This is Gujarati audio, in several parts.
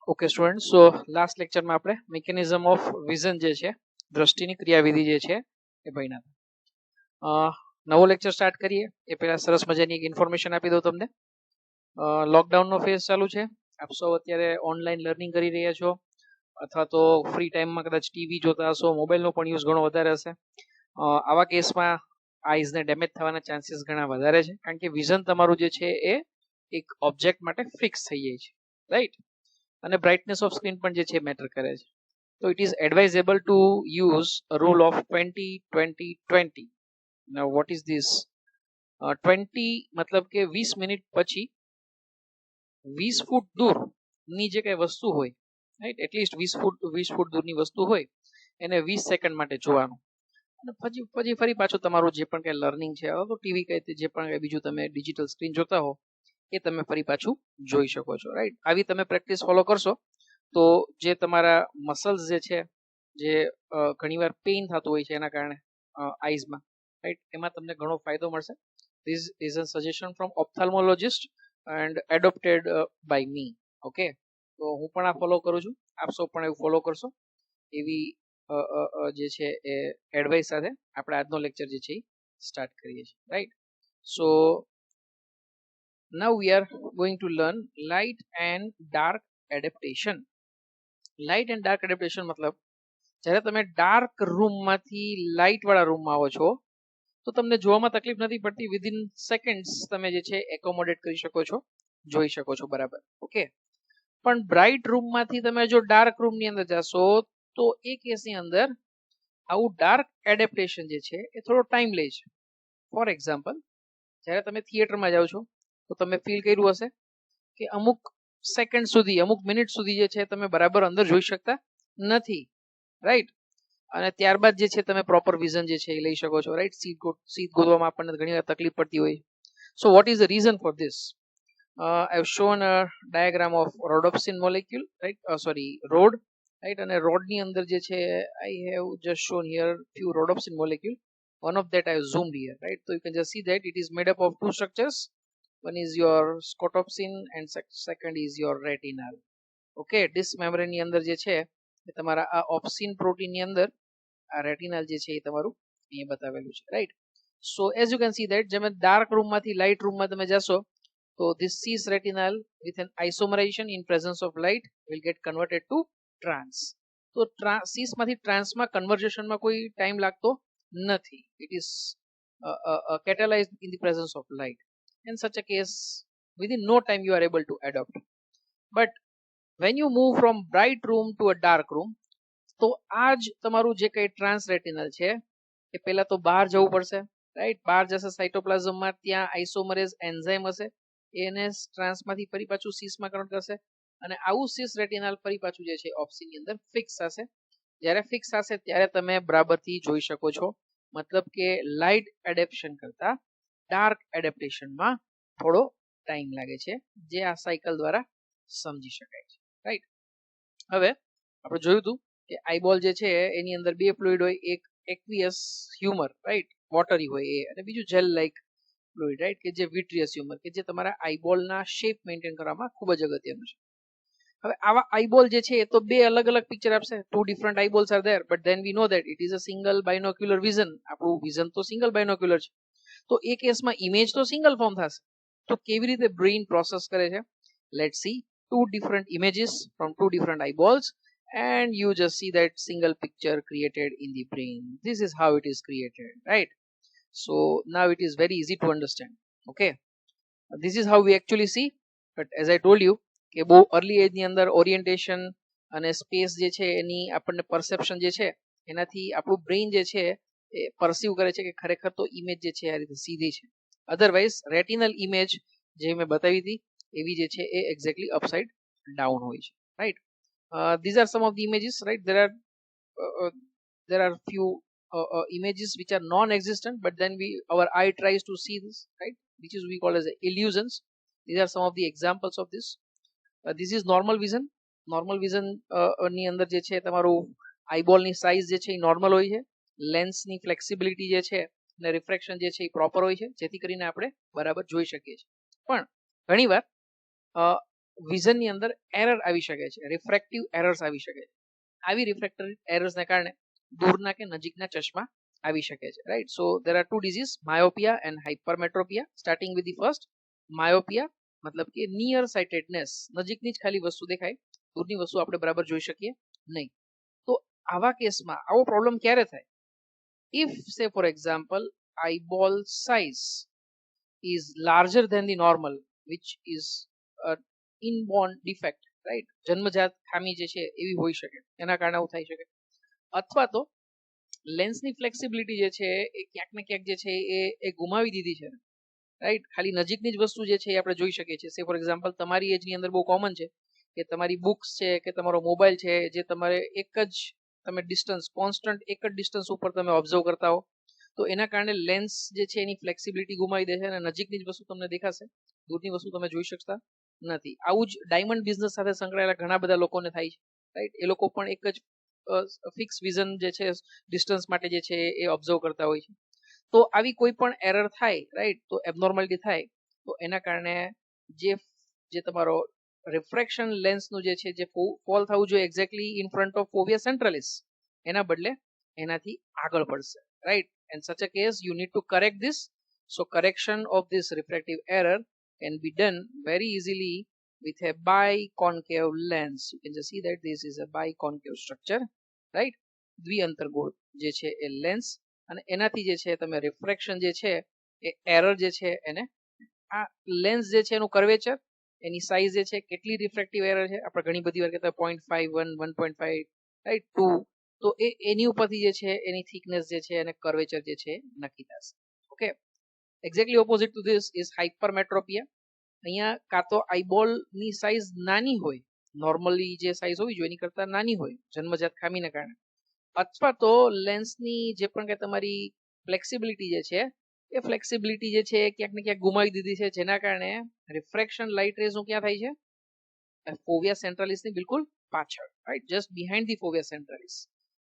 ઓકે સ્ટુડન્ટ, સો લાસ્ટ લેક્ચરમાં આપણે મિકેનિઝમ ઓફ વિઝન જે છે, દ્રષ્ટિની ક્રિયાવિધિ જે છે એ ભણ્યા. નવો લેક્ચર સ્ટાર્ટ કરીએ એ પહેલા સરસ મજાની એક ઇન્ફોર્મેશન આપી દઉં તમને. લોકડાઉનનો ફેઝ ચાલુ છે. આપ સૌ અત્યારે ઓનલાઈન લર્નિંગ કરી રહ્યા છો, અથવા તો ફ્રી ટાઈમમાં કદાચ ટીવી જોતા હશો, મોબાઈલનો પણ યુઝ ઘણો વધારે હશે. આવા કેસમાં આઈઝને ડેમેજ થવાના ચાન્સીસ ઘણા વધારે છે, કારણ કે વિઝન તમારું જે છે એ એક ઓબ્જેક્ટ માટે ફિક્સ થઈ જાય છે, રાઈટ? અને બ્રાઇટનેસ ઓફ સ્ક્રીન પણ જે છે મેટર કરે છે. તો it is advisable to use rule of 20-20-20. Now what is this? 20 મતલબ કે 20 મિનિટ પછી 20 ફૂટ દૂરની જે કઈ વસ્તુ હોય, રાઈટ, એટલીસ્ટ 20 ફૂટ દૂરની વસ્તુ હોય એને 20 સેકન્ડ માટે જોવાનું. અને પછી ફરી પાછું તમારું જે પણ કઈ લર્નિંગ છે, તો ટીવી કઈ જે પણ કઈ બીજું તમે ડિજિટલ સ્ક્રીન જોતા હો એ તમે ફરી પાછું જોઈ શકો છો, રાઈટ? આવી તમે પ્રેક્ટિસ ફોલો કરશો તો જે તમારા મસલ્સ જે છે, જે ઘણીવાર પેઇન થતું હોય છે એના કારણે આઈઝમાં, રાઈટ, એમાં તમને ઘણો ફાયદો મળશે. This is a suggestion from ophthalmologist and adopted by me. Okay, તો હું પણ આ ફોલો કરું છું, આપ સૌ પણ એવું ફોલો કરશો એવી જે છે એ એડવાઇસ સાથે આપણે આજનો લેક્ચર જે છે એ સ્ટાર્ટ કરીએ છીએ, right? So now we are going to learn light and dark adaptation. Light and dark adaptation મતલબ જ્યારે તમે ડાર્ક રૂમમાંથી લાઇટ વાળા રૂમમાં આવો છો તો તમને જોવામાં તકલીફ નથી પડતી. વિધિન સેકન્ડ્સ તમે જે છે એકોમોડેટ કરી શકો છો, જોઈ શકો છો, બરાબર? ઓકે, પણ બ્રાઇટ રૂમમાંથી તમે જો ડાર્ક રૂમની અંદર જશો તો એ કેસની અંદર આવું ડાર્ક એડેપ્ટેશન જે છે એ થોડો ટાઈમ લે છે. ફોર એક્ઝામ્પલ, જ્યારે તમે થિયેટરમાં જાઓ છો તો તમે ફીલ કર્યું હશે કે અમુક સેકન્ડ સુધી, અમુક મિનિટ સુધી જે છે તમે બરાબર અંદર જોઈ શકતા નથી, રાઈટ? અને ત્યારબાદ જે છે તમે પ્રોપર વિઝન જે છે એ લઈ શકો છો, રાઈટ? સીટ ગોતવામાં આપણને ઘણી વાર તકલીફ પડતી હોય. So what is the reason for this? I have shown a diagram of rhodopsin molecule, right? Rod, right? અને rod ની અંદર જે છે I have just shown here few rhodopsin molecule. One of that I have zoomed here, right? So you can just see that it is made up of two structures. One is your scotopsin and second is your retinal. Okay, disc membrane ની અંદર જે છે એ તમારા આ ઓપ્સિન પ્રોટીન ની અંદર આ રેટિનલ જે છે એ તમારું અહીંયા બતાવેલું છે, right? So as you can see that જેમ ડાર્ક રૂમમાંથી લાઇટ રૂમમાં તમે જશો તો this cis retinal with an isomerization in presence of light will get converted to trans. તો cis માંથી ટ્રાન્સમાં કન્વર્ઝેશનમાં કોઈ ટાઈમ લાગતો નથી. It is catalyzed in the presence of light. In such a case, within no time you are able to adopt. But when you move from bright room to a dark room, તો આ જ તમારું જે કઈ ટ્રાન્સ રેટિનલ છે એ પહેલા તો બહાર જવું પડશે, રાઈટ? બહાર જશે સાઇટોપ્લાઝમમાં, ત્યાં આઇસોમરેઝ એન્ઝાઇમ હશે, એને ટ્રાન્સમાંથી ફરી પાછું સીસમાં કન્વર્ટ કરશે અને આવું સીસ રેટિનલ ફરી પાછું જે છે ઓપ્સિનની અંદર ફિક્સ થશે. જ્યારે ફિક્સ થશે ત્યારે તમે બરાબરથી જોઈ શકો છો. મતલબ કે લાઇટ એડેપ્શન કરતા ડાર્ક એડેપ્ટેશનમાં થોડો ટાઈમ લાગે છે, જે આ સાયકલ દ્વારા સમજી શકાય છે, રાઈટ? હવે આપણે જોયું હતું કે આઈબોલ જે છે એની અંદર બે ફ્લુઇડ હોય, એક એક્વિયસ હ્યુમર, રાઈટ, વોટરી હોય એ, અને બીજું જેલ લાઇક ફ્લુઇડ, રાઈટ, કે જે વિટ્રિયસ હ્યુમર, કે જે તમારા આઈબોલના શેપ મેન્ટેન કરવામાં ખૂબ જ અગત્યનું છે. હવે આવા આઈબોલ જે છે એ તો બે અલગ અલગ પિક્ચર આપશે. Two different eyeballs are there, but then we know that it is a single binocular vision. Vision વિઝન તો સિંગલ બાયનોક્યુલર છે, તો એ કેસમાં ઇમેજ તો સિંગલ ફોર્મ થશે. તો કેવી રીતે બ્રેઇન પ્રોસેસ કરે છે? Let's see two different images from two different eyeballs and you just see that single picture created in the brain. This is how it is created, right? So now it is very easy to understand. Okay, this is how we actually see. But as I told you કે બહુ અર્લી એજ ની અંદર ઓરિએન્ટેશન અને સ્પેસ જે છે એની આપણને પરસેપ્શન જે છે એનાથી આપણું બ્રેઇન જે છે એ પરસીવ કરે છે કે ખરેખર તો ઇમેજ જે છે આ રીતે સીધી છે. અધરવાઇઝ રેટિનલ ઇમેજ જે મેં બતાવી હતી એવી જે છે એ એક્ઝેક્ટલી અપસાઇડ ડાઉન હોય છે, right? These are some of the images, right? There are few images which are non-existent, but then our eye tries to see this, right? Which is we call as illusions. These are some of the examples of this. This is normal vision. Normal vision ની અંદર જે છે તમારું આઈબોલ ની સાઇઝ જે છે એ નોર્મલ હોય છે, લેન્સ ની ફ્લેક્સિબિલિટી જે છે અને રિફ્રેક્શન જે છે એ પ્રોપર હોય છે, જેથી કરીને આપણે બરાબર જોઈ શકીએ છીએ. પણ ઘણીવાર વિઝનની અંદર એરર આવી શકે છે, રિફ્રેક્ટિવ એરર્સ આવી શકે છે. આવી રિફ્રેક્ટિવ એરર્સને કારણે દૂરના કે નજીકના ચશ્મા આવી શકે છે, right. So there are two disease, myopia and hypermetropia. Starting with the first, myopia મતલબ કે નિયર સાઇટેડનેસ, નજીકની જ ખાલી વસ્તુ દેખાય, દૂરની વસ્તુ આપણે બરાબર જોઈ શકીએ નહીં. તો આવા કેસમાં આવો પ્રોબ્લેમ ક્યારે થાય? ઇફ સે for example eyeball size is larger than the normal, which is a inborn defect, right? જન્મજાત ખામી જે છે એવી હોઈ શકે, એના કારણે આવું થઈ શકે. અથવા તો લેન્સની ફ્લેક્સિબિલિટી જે છે એ ક્યાંક ને ક્યાંક જે છે એ ગુમાવી દીધી છે, રાઈટ. ખાલી નજીકની જ વસ્તુ જે છે એ આપણે જોઈ શકીએ છીએ. સે ફોર એક્ઝામ્પલ તમારી એજની અંદર બહુ કોમન છે કે તમારી બુક્સ છે કે તમારો મોબાઈલ છે, જે તમારે એક જ તમે ડિસ્ટન્સ, કોન્સ્ટન્ટ એક જ ડિસ્ટન્સ ઉપર તમે ઓબ્ઝર્વ કરતા હો, તો એના કારણે લેન્સ જે છે એની ફ્લેક્સિબિલિટી ગુમાવી દે છે અને નજીકની જ વસ્તુ તમને દેખાશે, દૂરની વસ્તુ તમે જોઈ શકતા નથી. આવું જ ડાયમંડ બિઝનેસ સાથે સંકળાયેલા ઘણા બધા લોકોને થાય છે, રાઈટ. એ લોકો પણ એક જ ફિક્સ વિઝન જે છે ડિસ્ટન્સ માટે જે છે એ ઓબ્ઝર્વ કરતા હોય છે. તો આવી કોઈ પણ એરર થાય, રાઈટ, તો એબનોર્માલિટી થાય, તો એના કારણે જે તમારો રિફ્રેક્શન લેન્સનું જે છે જે ફોલ થવું જોઈએ એક્ઝેક્ટલી ઇન ફ્રન્ટ ઓફ ફોવિયા સેન્ટ્રાલિસ, એના બદલે એનાથી આગળ પડશે, right. In such a case you need to correct this. So correction of this refractive error can be done very easily with a biconcave lens. You can just see that this is a biconcave structure, right. દ્વિઅંતર્ગોળ જે છે એ લેન્સ, અને એનાથી જે છે તમે રિફ્રેક્શન જે છે એ એરર જે છે એને, આ લેન્સ જે છે એનું કર્વેચર, એની સાઇઝ જે છે, કેટલી રિફ્રેક્ટિવ એરર છે, આપણે ઘણી બધી વાર કહેતા 0.51, 1.5, રાઈટ, 2, તો એની ઉપરથી જે છે એની થિકનેસ જે છે અને કર્વેચર જે છે નક્કી થશે. Okay, exactly opposite to this is hypermetropia. અહીંયા કાં તો આઈબોલ ની સાઇઝ નાની હોય, નોર્મલી જે સાઇઝ હોવી જોઈએ એની કરતા નાની હોય જન્મજાત ખામીને કારણે, અથવા તો લેન્સની જે પણ કે તમારી ફ્લેક્સિબિલિટી જે છે એ ફ્લેક્સિબિલિટી જે છે ક્યાંક ને ક્યાંક ગુમાવી દીધી છે, જેના કારણે રિફ્રેક્શન લાઇટ રેઝ નું ક્યાં થાય છે? ફોવિયા સેન્ટ્રાલિસ ની બિલકુલ પાછળ, right, just behind the fovea centralis.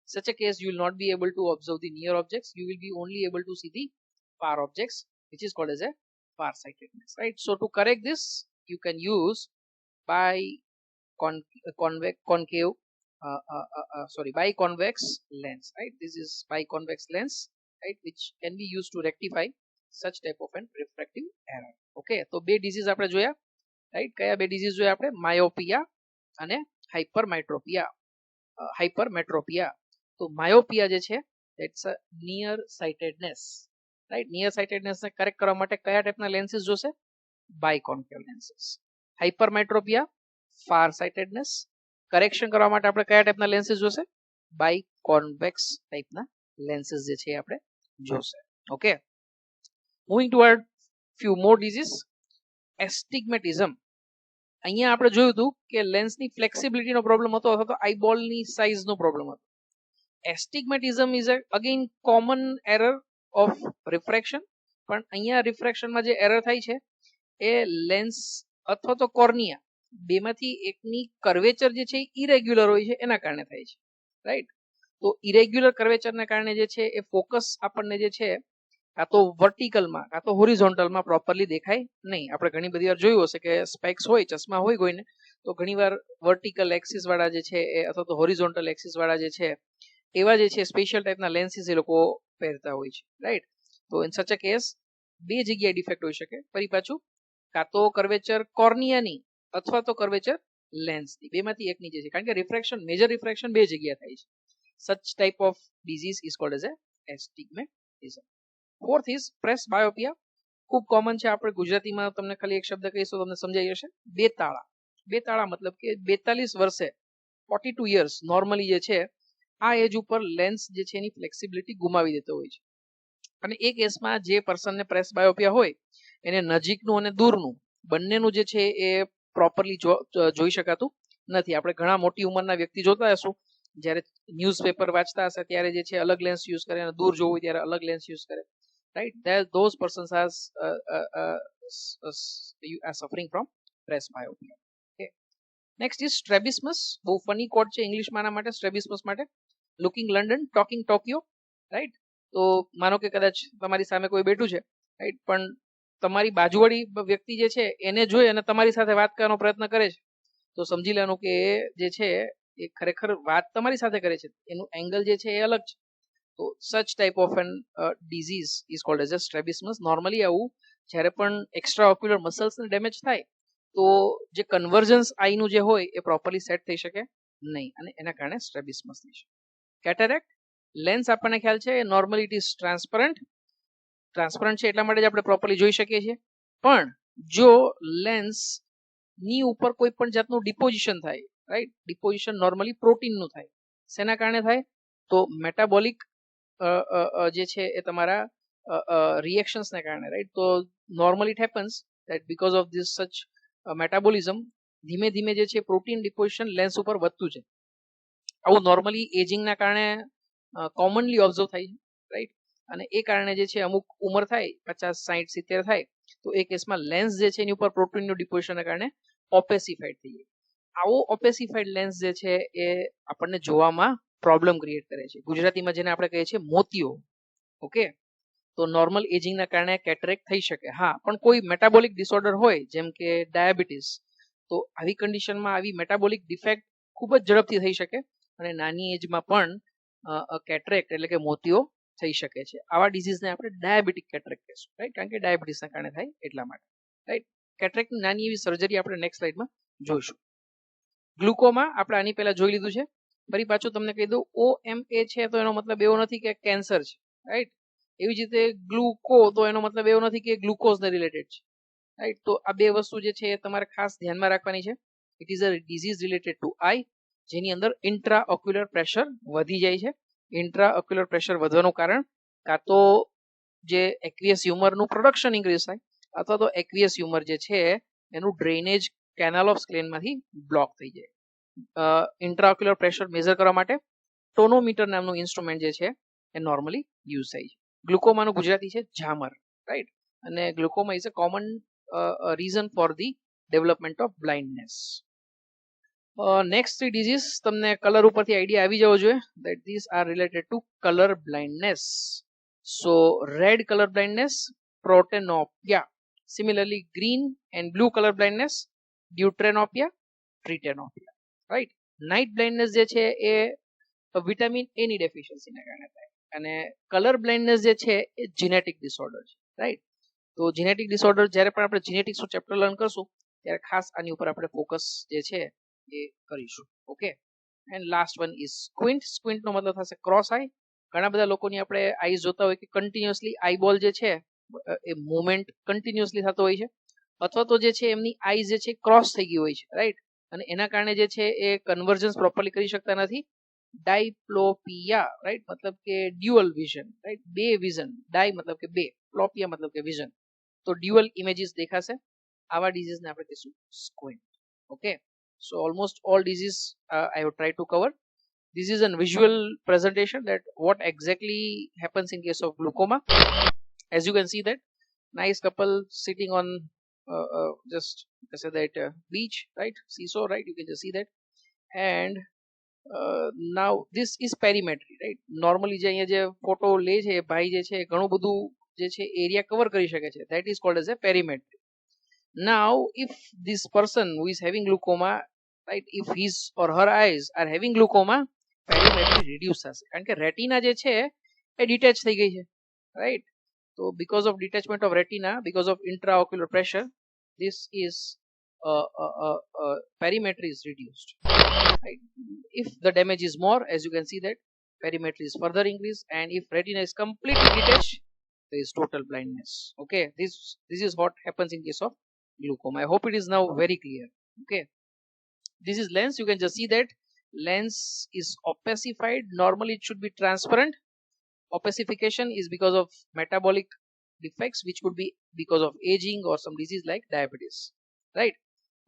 Such a case, you will not be able to observe the near objects. You will be only able to see the far objects, which is called as a farsightedness, right? So to correct this, you can use biconvex lens, right? This is biconvex lens, right, which can be used to rectify such type of an refractive error. Okay, તો બે ડિઝીઝ આપણે જોયા, રાઈટ. કયા બે ડિઝીઝ જોયા આપણે? માયોપિયા અને હાઇપરમેટ્રોપિયા. તો માયોપિયા જે છે it's a near sightedness, right. Near sightedness ને કરેક્ટ કરવા માટે કયા ટાઈપના લેન્સીસ જોશે? Biconcave lenses. Hypermetropia, far sightedness, correction કરવા માટે આપણે કયા ટાઈપના લેન્સીસ જોશે? બાયકોન્વેક્સ ટાઈપના લેન્સીસ જે છે આપણે જોશે. ઓકે, મૂવિંગ ટુવર્ડ ફ્યુ મોર ડિઝીઝ. એસ્ટિગ્મેટિઝમ. અહીંયા આપણે જોયું હતું કે લેન્સની ફ્લેક્સિબિલિટીનો પ્રોબ્લેમ હતો અથવા તો આઈબોલની સાઇઝનો પ્રોબ્લેમ હતો. Astigmatism is again common error of refraction, પણ અહીંયા રિફ્રેક્શનમાં જે એરર થાય છે એ લેન્સ અથવા તો કોર્નિયા બેમાંથી એકની કર્વેચર જે છે ઇરેગ્યુલર હોય છે એના કારણે થાય છે, રાઈટ. તો ઇરેગ્યુલર કર્વેચરને કારણે જે છે એ ફોકસ આપણને જે છે કાં તો વર્ટિકલમાં કાં તો હોરિઝોન્ટલમાં પ્રોપરલી દેખાય નહીં. આપણે ઘણી બધી વાર જોયું હશે કે સ્પેક્સ હોય, ચશ્મા હોય કોઈને, તો ઘણીવાર વર્ટિકલ એક્સિસ વાળા જે છે એ અથવા તો હોરિઝોન્ટલ એક્સિસ વાળા જે છે એવા જે છે સ્પેશિયલ ટાઈપના લેન્સીસ એ લોકો પહેરતા હોય છે, રાઈટ. તો ઇન સચ અ કેસ બે જગ્યાએ ડિફેક્ટ હોઈ શકે. ફરી પાછું, કાં તો કર્વેચર કોર્નિયાની અથવા તો કર્વેચર લેન્સની, બેમાંથી એકની જે છે, કારણ કે રિફ્રેક્શન, મેજર રિફ્રેક્શન બે જગ્યાએ થાય છે. Such type of disease is called as a astigmatism. Fourth is presbyopia. ખૂબ કોમન છે, આપણે ગુજરાતીમાં તમને ખાલી એક શબ્દ કહીશું તમને સમજાઈ જશે. બેતાળા. બેતાળા મતલબ કે 42 વર્ષે, 42 years નોર્મલી જે છે આ એજ ઉપર લેન્સ જે છે એની ફ્લેક્સિબિલિટી ગુમાવી દેતો હોય છે. અને એ કેસમાં જે પર્સનને પ્રેસબાયોપિયા હોય એને નજીકનું અને દૂરનું બંનેનું જે છે એ પ્રોપરલી જોઈ શકાતું નથી. આપણે ઘણા મોટી ઉંમરના વ્યક્તિ જોતા હશું, જ્યારે ન્યૂઝપેપર વાંચતા હશે ત્યારે જે છે અલગ લેન્સ યુઝ કરે અને દૂર જોવું ત્યારે અલગ લેન્સ યુઝ કરે, right. Those persons are suffering from presbyopia. Okay, next is strabismus. બહુ ફની કોડ છે ઇંગ્લિશમાં આના માટે, સ્ટ્રેબિસ્મસ માટે. Looking London, talking Tokyo, right. તો માનો કે કદાચ તમારી સામે કોઈ બેઠું છે, રાઈટ, પણ તમારી બાજુવાળી વ્યક્તિ જે છે એને જોઈ અને તમારી સાથે વાત કરવાનો પ્રયત્ન કરે છે, તો સમજી લેવાનું કે જે છે એ ખરેખર વાત તમારી સાથે કરે છે, એનું એંગલ જે છે એ અલગ છે. તો such type of an disease is called as a strabismus. Normally આવું જ્યારે પણ એક્સ્ટ્રા ઓક્યુલર મસલ્સને ડેમેજ થાય તો જે કન્વર્જન્સ આઈનું જે હોય એ પ્રોપરલી સેટ થઈ શકે નહીં, અને એના કારણે સ્ટ્રેબિસમસ થઈ શકે. કેટેરેક્ટ લેન્સ આપણને ખ્યાલ છે નોર્મલી ઇટ ઇઝ ટ્રાન્સપરન્ટ છે એટલા માટે જ આપણે પ્રોપરલી જોઈ શકીએ છીએ. પણ જો લેન્સ ની ઉપર કોઈ પણ જાતનું ડિપોઝિશન થાય, રાઈટ, ડિપોઝિશન નોર્મલી પ્રોટીનનું થાય. શેના કારણે થાય? તો મેટાબોલિક જે છે એ તમારા રિએક્શન્સને કારણે, રાઈટ. તો normally it happens that because of this such metabolism ધીમે ધીમે જે છે પ્રોટીન ડિપોઝિશન લેન્સ ઉપર વધતું છે. આવું નોર્મલી એજિંગના કારણે કોમનલી ઓબ્ઝર્વ થાય છે, રાઈટ. અને એ કારણે જે છે અમુક ઉંમર થાય 50, 60, 70 થાય તો એ કેસમાં લેન્સ જે છે એની ઉપર પ્રોટીનનું ડિપોઝિશનના કારણે ઓપેસિફાઈડ થઈ જાય. આવો ઓપેસિફાઈડ લેન્સ જે છે એ આપણને જોવામાં પ્રોબ્લેમ ક્રિએટ કરે છે. ગુજરાતીમાં જેને આપણે કહીએ છીએ મોતિયો. ઓકે, તો નોર્મલ એજિંગના કારણે કેટરેક્ટ થઈ શકે. હા, પણ કોઈ મેટાબોલિક ડિસઓર્ડર હોય જેમ કે ડાયાબિટીસ, તો આવી કન્ડિશનમાં આવી મેટાબોલિક ડિફેક્ટ ખૂબ જ ઝડપથી થઈ શકે અને નાની એજમાં પણ કેટરેક્ટ એટલે કે મોતિયો થઈ શકે છે. આવા ડિઝીઝને આપણે ડાયાબિટીક કેટરેક્ટ કહીશું, રાઈટ, કારણ કે ડાયાબિટીસના કારણે થાય એટલા માટે, રાઈટ. કેટરેક્ટની નાની એવી સર્જરી આપણે નેક્સ્ટ સ્લાઇડમાં જોઈશું. ગ્લુકોમા આપણે આની પહેલા જોઈ લીધું છે. ફરી પાછું તમને કહી દઉં, OMA છે તો એનો મતલબ એવો નથી કે કેન્સર છે, રાઈટ. એવી જ રીતે ગ્લુકો તો એનો મતલબ એવો નથી કે ગ્લુકોઝને રિલેટેડ છે, રાઈટ. તો આ બે વસ્તુ જે છે એ તમારે ખાસ ધ્યાનમાં રાખવાની છે. It is a disease related to eye, જેની અંદર ઇન્ટ્રા ઓક્યુલર પ્રેશર વધી જાય છે. ઇન્ટ્રા ઓક્યુલર પ્રેશર વધવાનું કારણ કાં તો જે એક્વિયસ હ્યુમરનું પ્રોડક્શન ઇન્ક્રીઝ થાય અથવા તો એક્વિયસ હ્યુમર જે છે એનું ડ્રેનેજ કેનાલ ઓફ સ્ક્લેનમાંથી બ્લોક થઈ જાય. ઇન્ટ્રા ઓક્યુલર પ્રેશર મેઝર કરવા માટે ટોનોમીટર નામનું ઇન્સ્ટ્રુમેન્ટ જે છે એ નોર્મલી યુઝ થાય છે. ગ્લુકોમાનું ગુજરાતી છે ઝામર, રાઈટ. અને glaucoma is a common reason for the development of blindness. Next 3 disease તમને કલર ઉપરથી આઈડિયા આવી જવો જોઈએ that these are related to color blindness. So red color blindness, protanopia. Similarly green and blue color blindness, deuteranopia, tritanopia, right. Night blindness જે છે એ વિટામિન એ ની ડેફિશિયન્સીને કારણે થાય, અને કલર બ્લાઇન્ડનેસ જે છે એ જીનેટિક ડિસઓર્ડર છે, રાઈટ. તો જીનેટિક ડિસઓર્ડર જ્યારે પણ આપણે જીનેટિક્સનું ચેપ્ટર લર્ન કરશું ત્યારે ખાસ આની ઉપર આપણે ફોકસ જે છે એ કરીશું. Okay, and last one is squint. સ્ક્વિન્ટનો મતલબ થશે ક્રોસ આઈ. ઘણા બધા લોકોની આપણે આઈઝ જોતા હોય કે કન્ટિન્યુઅસલી આઈબોલ જે છે એ મુવમેન્ટ કન્ટિન્યુઅસલી થતો હોય છે, અથવા તો જે છે એમની આઈઝ જે છે ક્રોસ થઈ ગઈ હોય છે, રાઈટ. અને એના કારણે જે છે એ કન્વર્જન્સ પ્રોપરલી કરી શકતા નથી. ડાયપ્લોપિયા, રાઈટ, મતલબ કે ડ્યુઅલ વિઝન, રાઈટ, બે વિઝન. ડાય મતલબ કે બે, પ્લોપિયા મતલબ કે વિઝન, તો ડ્યુઅલ ઇમેજીસ દેખાશે. આવા ડિઝીઝને આપણે કહીશું squint. Okay, so almost all disease I have tried to cover. This is a visual presentation that what exactly happens in case of glaucoma. As you can see that nice couple sitting on just say that beach, right, seesaw, right, you can just see that. And now this is perimetry, right. Normally જે અહીંયા જે ફોટો લે છે ભાઈ જે છે ઘણું બધું જે છે એરિયા કવર કરી શકે છે, that is called as a perimetry. Now if this person who is having glaucoma, right, if his or her eyes are having glaucoma, perimetry reduce થશે, કારણ કે રેટિના જે છે એ ડિટેચ થઈ ગઈ છે, right. So because of detachment of retina, because of intraocular pressure, this is perimetry is reduced, right. If the damage is more, as you can see that perimetry is further increased, and if retina is completely detached, there is total blindness. Okay, this is what happens in case of glaucoma. I hope it is now very clear. Okay, this is lens. You can just see that lens is opacified. Normally it should be transparent. Opacification is because of metabolic defects, which could be because of aging or some disease like diabetes, right.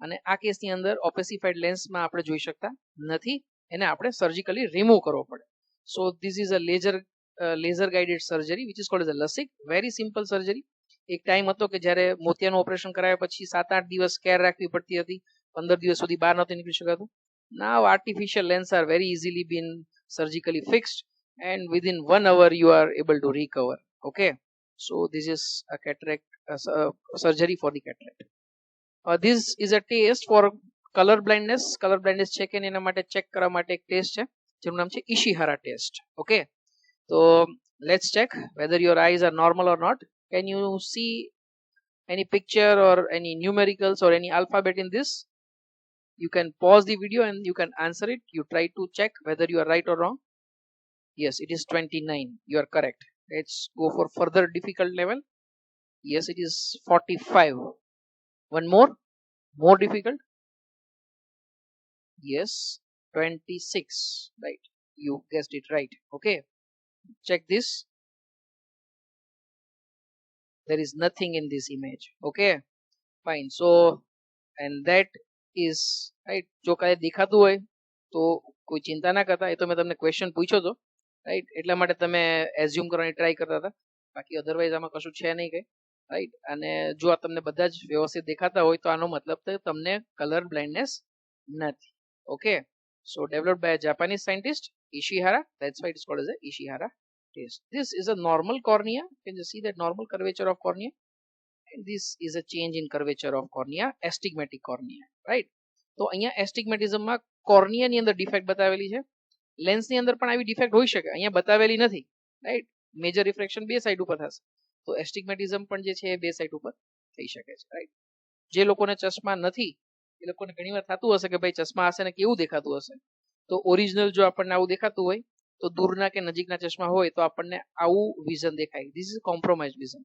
અને આ કેસની અંદર ઓપેસિફાઈડ લેન્સમાં આપણે જોઈ શકતા નથી, એને આપણે સર્જિકલી રિમૂવ કરવો પડે. So this is a laser guided surgery which is called as a LASIK. Very simple surgery. એક ટાઈમ હતો કે જ્યારે મોતિયાનું ઓપરેશન કરાવ્યા પછી 7-8 દિવસ કેર રાખવી પડતી હતી, 15 દિવસ સુધી બહાર નહોતું નીકળી શકાતું. Now artificial lenses are very easily been surgically fixed, and within 1 hour you are able to recover. Okay, so this is a cataract surgery for the cataract. This is a test for colour blindness છે કે એના માટે ચેક કરવા માટે એક ટેસ્ટ છે જેનું નામ છે ઇશિહારા ટેસ્ટ. ઓકે, તો let's check whether your eyes are normal or not. Can you see any picture or any numericals or any alphabet in this? You can pause the video and you can answer it. You try to check whether you are right or wrong. Yes, it is 29. You are correct. Let's go for further difficult level. Yes, it is 45. One more difficult. Yes, 26. Right, you guessed it right. Okay, check this. There is nothing in this image. Okay, fine. So and that is right. જો કાંઈ દેખાતું હોય તો કોઈ ચિંતા ના કરતા, એ તો મેં તમને ક્વેશ્ચન પૂછ્યો હતો, રાઈટ, એટલા માટે તમે એઝ્યુમ કરવાની ટ્રાય કરતા હતા. બાકી અધરવાઇઝ આમાં કશું છે નહીં કઈ, રાઈટ. અને જો આ તમને બધા જ વ્યવસ્થિત દેખાતા હોય તો આનો મતલબ તો તમને કલર બ્લાઇન્ડનેસ નથી. Okay, so developed by a Japanese scientist Ishihara. That's why it's called as a Ishihara test. This is a normal cornea. You can just see that normal curvature of cornea. And this is a change in curvature of cornea, astigmatic cornea, right? તો અહીંયા astigmatism માં cornea ની અંદર ડિફેક્ટ બતાવેલી છે. લેન્સ ની અંદર પણ આવી ડિફેક્ટ હોઈ શકે, અહીંયા બતાવેલી નથી, રાઈટ. મેજર રિફ્રેક્શન બે સાઈડ ઉપર થશે, તો એસ્ટિગ્મેટિઝમ પણ જે છે એ બે સાઈડ ઉપર થઈ શકે છે, રાઈટ. જે લોકોને ચશ્મા નથી એ લોકોને ઘણીવાર થતું હશે કે ભાઈ ચશ્મા હશે ને કેવું દેખાતું હશે. તો ઓરિજિનલ જો આપણને આવું દેખાતું હોય તો દૂરના કે નજીકના ચશ્મા હોય તો આપણને આવું વિઝન દેખાય. This is compromise vision.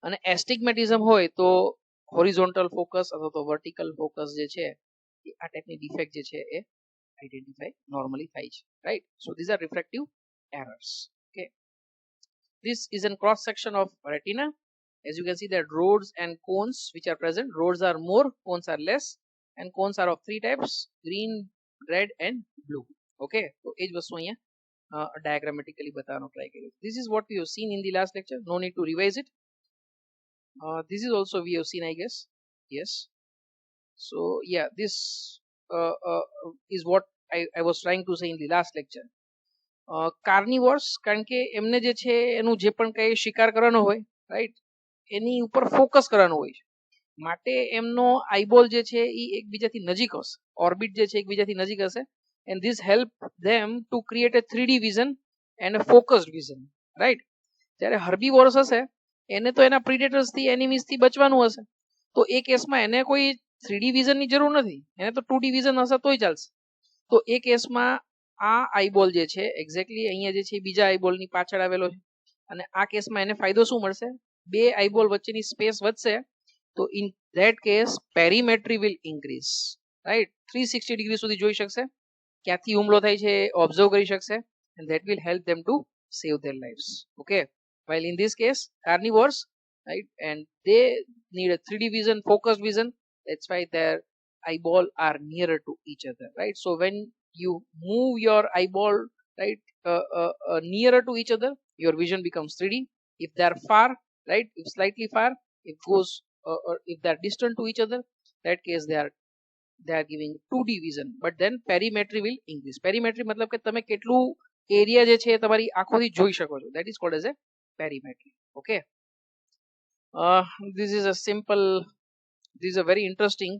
અને એસ્ટિગ્મેટિઝમ હોય તો હોરિઝોન્ટલ ફોકસ અથવા તો વર્ટિકલ ફોકસ જે છે આ ટાઈપની ડિફેક્ટ જે છે એ આઈડેન્ટિફાઈ નોર્મલી થાય છે, right. So these are refractive errors. Okay, this is a cross section of retina. As you can see that rods and cones which are present, rods are more, cones are less, and cones are of three types: green, red and blue. Okay, so એ જ વસ્તુ અહીંયા diagrammatically બતાવવાનો ટ્રાય કર્યો. This is what we have seen in the last lecture. No need to revise it. This is also we have seen, I guess. Yes. So yeah, this is what I was trying to say in the last lecture. કાર્નિવર્સ, કારણ કે એમને જે છે એનું જે પણ કંઈ શિકાર કરવાનો હોય, રાઈટ, એની ઉપર ફોકસ કરવાનું હોય છે, માટે એમનો આઈબોલ જે છે એ એકબીજાથી નજીક હશે, ઓર્બિટ જે છે એકબીજાથી નજીક હશે. And this help them to create a 3D vision and A focused vision, right. જ્યારે હર્બીવોરસ હશે એને તો એના પ્રિડેટર્સથી, એનિમીઝથી બચવાનું હશે, તો એ કેસમાં એને કોઈ 3D વિઝનની જરૂર નથી, એને તો 2D વિઝન હશે તોય ચાલશે. તો એ કેસમાં આ આઈબોલ જે છે એક્ઝેક્ટલી અહીંયા જે છે બીજા આઈબોલની પાછળ આવેલો છે, અને આ કેસમાં એને ફાયદો શું મળશે? બે આઈબોલ વચ્ચેની સ્પેસ વધશે, તો in that case perimetry will increase, right. 360 degree સુધી જોઈ શકશે, ક્યાંથી હુમલો થાય છે ઓબ્ઝર્વ કરી શકશે, and that will help them to save their lives. Okay, while in this case carnivores, right, and they need a 3D vision, focused vision. That's why their eyeball are nearer to each other, right? So when you move your eyeball, right, nearer to each other, your vision becomes 3D. If they are far, right, if slightly far, it goes or if they are distant to each other, that case they are giving 2D vision, but then perimetry will increase. Perimetry मतलब કે તમે કેટલું એરિયા જે છે તમારી આંખોથી જોઈ શકો છો, that is called as a perimetry. Okay, this is a simple, this is a very interesting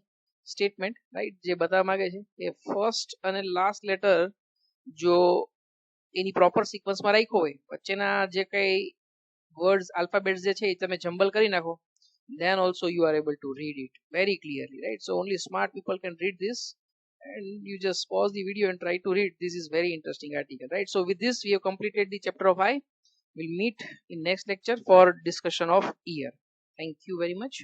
statement, right, જે બતાવવા માંગે છે કે ફર્સ્ટ અને લાસ્ટ લેટર જો એની પ્રોપર સિક્વન્સમાં રાખ્યો હોય, વચ્ચેના જે કઈ વર્ડ્સ આલ્ફાબેટ્સ જે છે એ તમે જમ્બલ કરી નાખો, then also you are able to read it very clearly, right? So only smart people can read this, and you just pause the video and try to read. This is very interesting article, right? So with this we have completed the chapter of eye. We'll meet in next lecture for discussion of ear. Thank you very much.